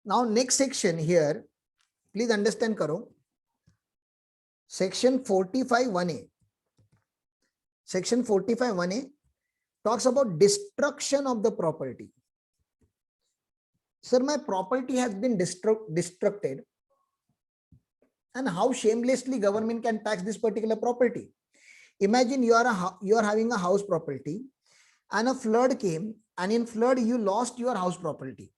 Now next section here, please understand karo. Section 45(1)(a). Section 45(1)(a) talks about destruction of the property. Sir, my property has been destructed, and how shamelessly government can tax this particular property. Imagine you are having a house property, and a flood came, and in flood you lost your house property,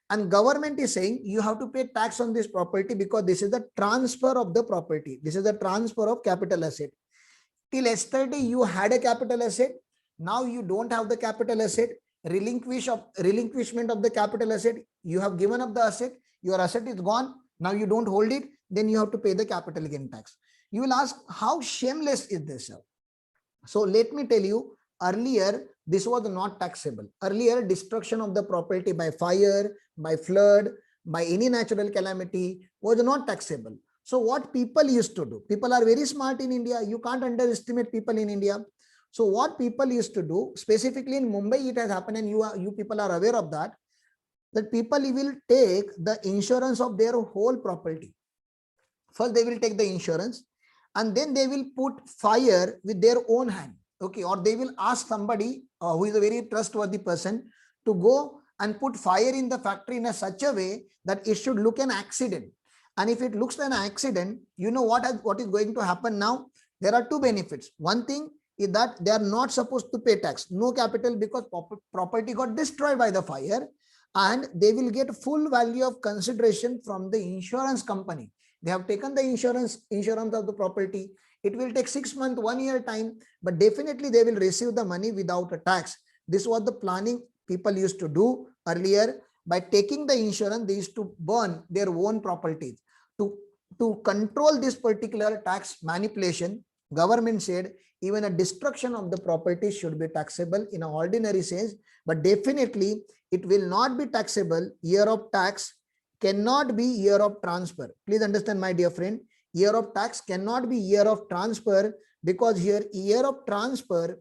and government is saying you have to pay tax on this property because this is the transfer of the property. This is the transfer of capital asset. Till yesterday you had a capital asset, now you don't have the capital asset. Relinquishment of the capital asset, you have given up the asset, your asset is gone, now you don't hold it, then you have to pay the capital gain tax. You will ask, how shameless is this, sir? So let me tell you, earlier this was not taxable. Earlier, destruction of the property by fire, by flood, by any natural calamity was not taxable. So what people used to do, people are very smart in India, you can't underestimate people in India. So what people used to do, specifically in Mumbai it has happened, and you people are aware of that, that people will take the insurance of their whole property. First they will take the insurance, and then they will put fire with their own hand. Okay, or they will ask somebody who is a very trustworthy person to go and put fire in the factory in a such a way that it should look an accident. And if it looks an accident, you know what is going to happen now? There are two benefits. One thing is that they are not supposed to pay tax, no capital, because property got destroyed by the fire, and they will get full value of consideration from the insurance company. They have taken the insurance of the property. It will take 6 months, 1 year time, but definitely they will receive the money without a tax. This was the planning people used to do earlier. By taking the insurance, they used to burn their own properties. To control this particular tax manipulation, government said even a destruction of the property should be taxable in an ordinary sense, but definitely it will not be taxable. Year of tax cannot be year of transfer. Please understand, my dear friend, year of tax cannot be year of transfer, because here year of transfer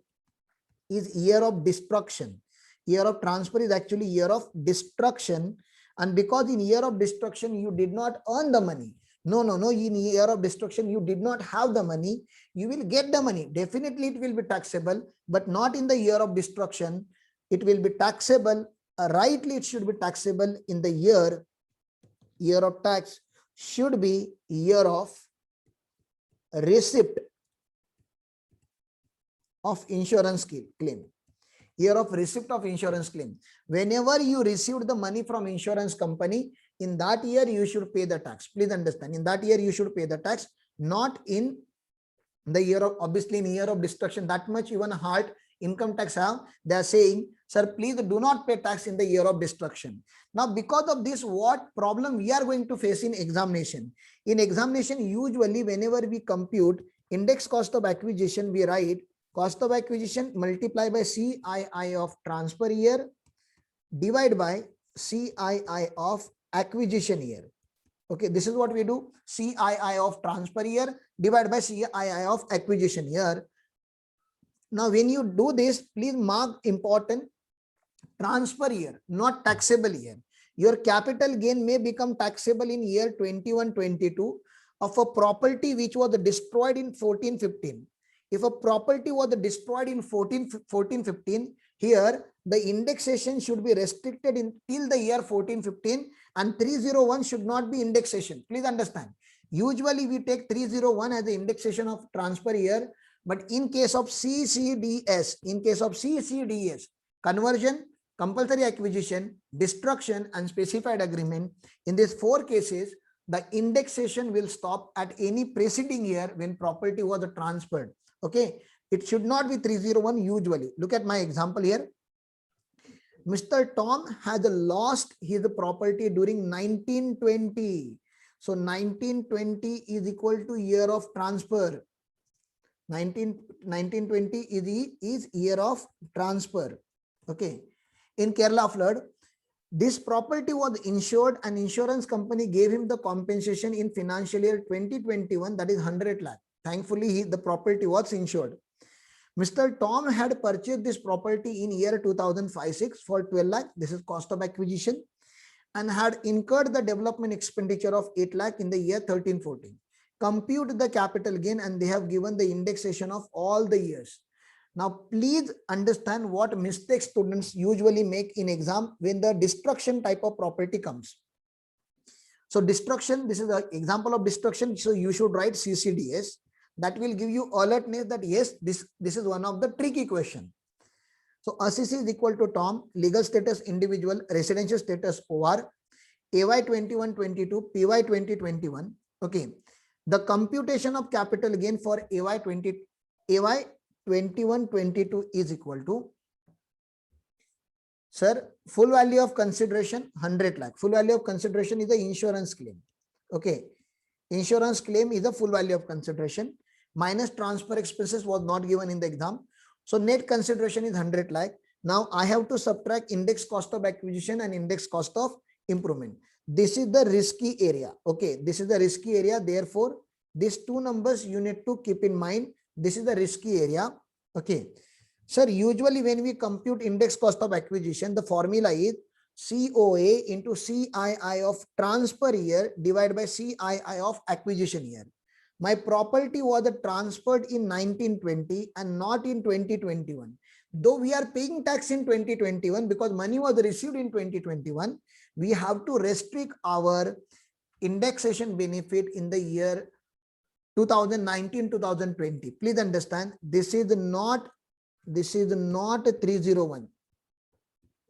is year of destruction. Year of transfer is actually year of destruction, and because in year of destruction you did not earn the money. No, in year of destruction you did not have the money, you will get the money. Definitely it will be taxable, but not in the year of destruction. It will be taxable, rightly it should be taxable in the year of tax should be year of receipt of insurance claim. Year of receipt of insurance claim. Whenever you received the money from insurance company, in that year you should pay the tax. Please understand, in that year you should pay the tax, not in the year of, obviously in year of destruction, that much even hard income tax have. They are saying, sir, please do not pay tax in the year of destruction. Now, because of this, what problem we are going to face in examination? In examination, usually whenever we compute index cost of acquisition, we write cost of acquisition multiply by CII of transfer year divide by CII of acquisition year. Okay, this is what we do. CII of transfer year divided by CII of acquisition year. Now, when you do this, please mark important, transfer year, not taxable year. Your capital gain may become taxable in year 21-22 of a property which was destroyed in 14-15. If a property was destroyed in 14-15, here the indexation should be restricted till the year 14-15, and 301 should not be indexation. Please understand. Usually we take 301 as the indexation of transfer year, but in case of CCDS, conversion, compulsory acquisition, destruction, and specified agreement, in these 4 cases, the indexation will stop at any preceding year when property was transferred. Okay, it should not be 301 usually. Look at my example here. Mr. Tom has lost his property during 1920. So 1920 is equal to year of transfer. 1920 is year of transfer. Okay. In Kerala flood, this property was insured, and insurance company gave him the compensation in financial year 2021, that is 100 lakh. Thankfully, the property was insured. Mr. Tom had purchased this property in year 2005-06 for 12 lakh. This is cost of acquisition. and had incurred the development expenditure of 8 lakh in the year 13-14. Compute the capital gain, and they have given the indexation of all the years. Now, please understand what mistakes students usually make in exam when the destruction type of property comes. So destruction, this is an example of destruction. So you should write CCDS. That will give you alertness that yes, this is one of the tricky question. So ACC is equal to Tom, legal status individual, residential status OR, AY 21-22, PY 20-21. Okay. The computation of capital gain for AY 21-22 is equal to, sir, full value of consideration 100 lakh. Full value of consideration is the insurance claim. Okay. Insurance claim is the full value of consideration minus transfer expenses was not given in the exam. So net consideration is 100 lakh. Now I have to subtract index cost of acquisition and index cost of improvement. This is the risky area. Okay. This is the risky area. Therefore, these two numbers you need to keep in mind. This is the risky area. Okay. Sir, usually when we compute index cost of acquisition, the formula is COA into CII of transfer year divided by CII of acquisition year. My property was transferred in 1920 and not in 2021. Though we are paying tax in 2021 because money was received in 2021, we have to restrict our indexation benefit in the year 2019-2020. Please understand, this is not 301.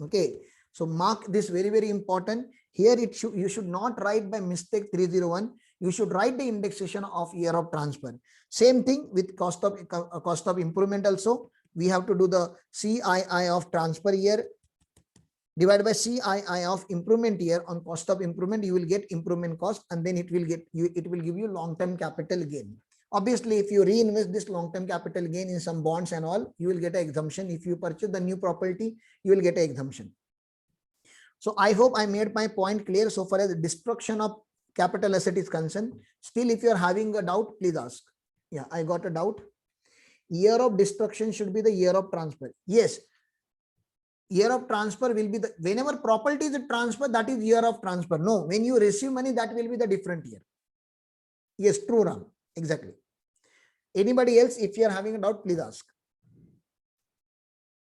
Okay. So mark this very, very important. Here you should not write by mistake 301. You should write the indexation of year of transfer. Same thing with cost of improvement also. We have to do the CII of transfer year divided by CII of improvement year. On cost of improvement, you will get improvement cost, and then it will give you long-term capital gain. Obviously, if you reinvest this long-term capital gain in some bonds and all, you will get an exemption. If you purchase the new property, you will get an exemption. So I hope I made my point clear so far as the destruction of capital asset is concerned. Still, if you are having a doubt, please ask. Yeah, I got a doubt. Year of destruction should be the year of transfer. Yes. Year of transfer will be the, whenever property is transferred, that is year of transfer. No, when you receive money, that will be the different year. Yes, true, Ram. Exactly. Anybody else, if you are having a doubt, please ask.